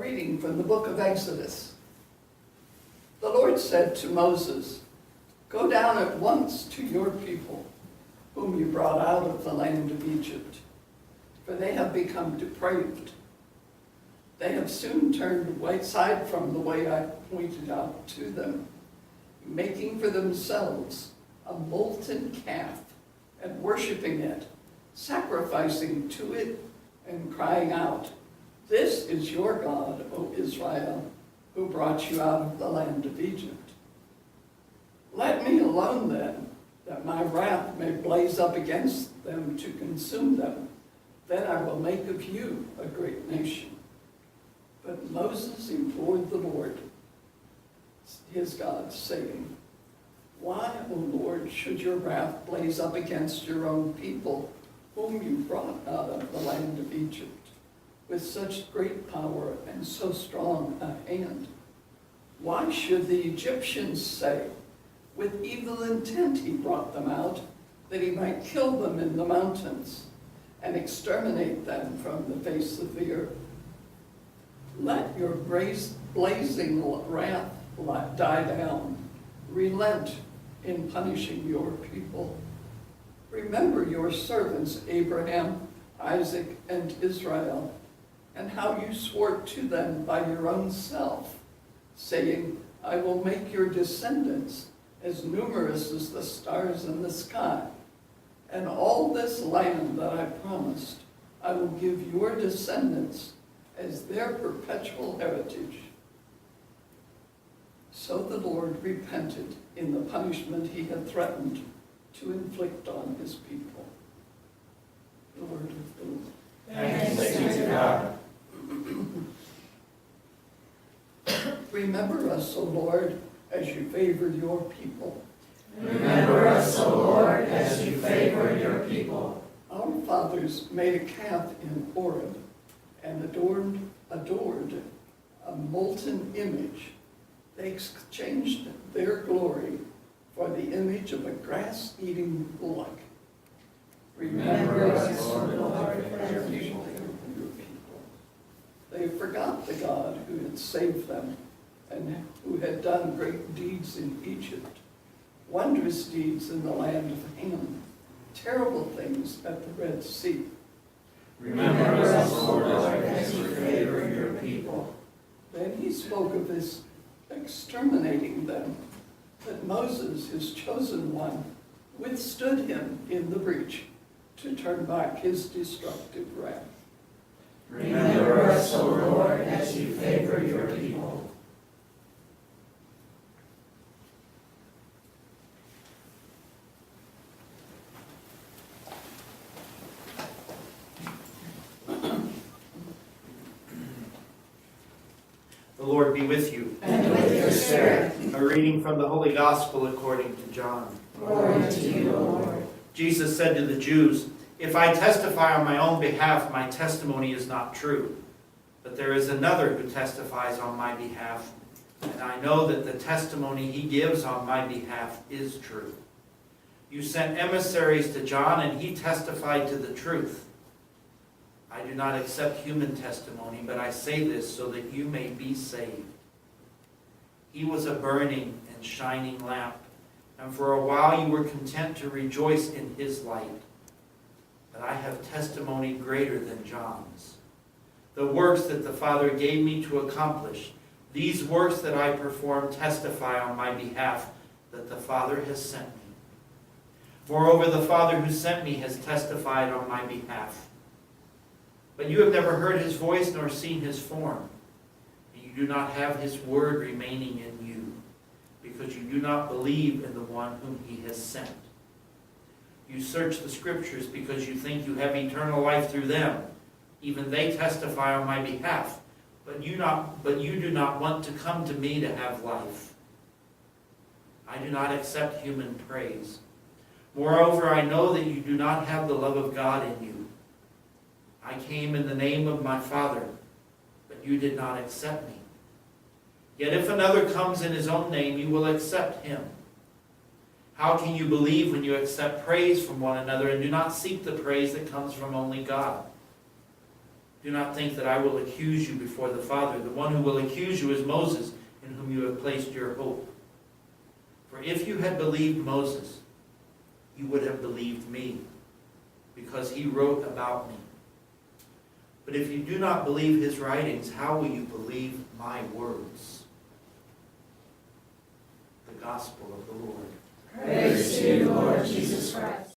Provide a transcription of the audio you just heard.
reading from the book of Exodus. The Lord said to Moses, "Go down at once to your people, whom you brought out of the land of Egypt, for they have become depraved. They have soon turned aside from the way I pointed out to them, making for themselves a molten calf and worshiping it, sacrificing to it and crying out, 'This is your God, O Israel, who brought you out of the land of Egypt.' Let me alone then, that my wrath may blaze up against them to consume them. Then I will make of you a great nation." But Moses implored the Lord, his God, saying, "Why, O Lord, should your wrath blaze up against your own people, whom you brought out of the land of Egypt, with such great power and so strong a hand? Why should the Egyptians say, 'With evil intent he brought them out, that he might kill them in the mountains and exterminate them from the face of the earth'? Let your blazing wrath die down. Relent in punishing your people. Remember your servants Abraham, Isaac, and Israel, and how you swore to them by your own self, saying, 'I will make your descendants as numerous as the stars in the sky, and all this land that I promised I will give your descendants as their perpetual heritage.' So the Lord repented in the punishment he had threatened to inflict on his people." The word of the Lord. Thanks be to God. Remember us, O Lord, as you favor your people. Remember us, O Lord, as you favor your people. Our fathers made a calf in Horeb and adored a molten image. They exchanged their glory for the image of a grass-eating bullock. Remember us, O Lord, as as you you favor your people. They forgot the God who had saved them and who had done great deeds in Egypt, wondrous deeds in the land of Ham, terrible things at the Red Sea. Remember us, O Lord, as you favor your people. Then he spoke of his exterminating them, but Moses, his chosen one, withstood him in the breach to turn back his destructive wrath. Remember us, O Lord, as you favor your people. The Lord be with you. And with your spirit. A reading from the Holy Gospel according to John. Glory to you, O Lord. Jesus said to the Jews, "If I testify on my own behalf, my testimony is not true. But there is another who testifies on my behalf, and I know that the testimony he gives on my behalf is true. You sent emissaries to John, and he testified to the truth. I do not accept human testimony, but I say this so that you may be saved. He was a burning and shining lamp, and for a while you were content to rejoice in his light. But I have testimony greater than John's. The works that the Father gave me to accomplish, these works that I perform testify on my behalf that the Father has sent me. Moreover, the Father who sent me has testified on my behalf. But you have never heard his voice nor seen his form. And you do not have his word remaining in you, because you do not believe in the one whom he has sent. You search the scriptures because you think you have eternal life through them. Even they testify on my behalf. But you do not want to come to me to have life. I do not accept human praise. Moreover, I know that you do not have the love of God in you. I came in the name of my Father, but you did not accept me. Yet if another comes in his own name, you will accept him. How can you believe when you accept praise from one another and do not seek the praise that comes from only God? Do not think that I will accuse you before the Father. The one who will accuse you is Moses, in whom you have placed your hope. For if you had believed Moses, you would have believed me, because he wrote about me. But if you do not believe his writings, how will you believe my words? The Gospel of the Lord. Praise to you, Lord Jesus.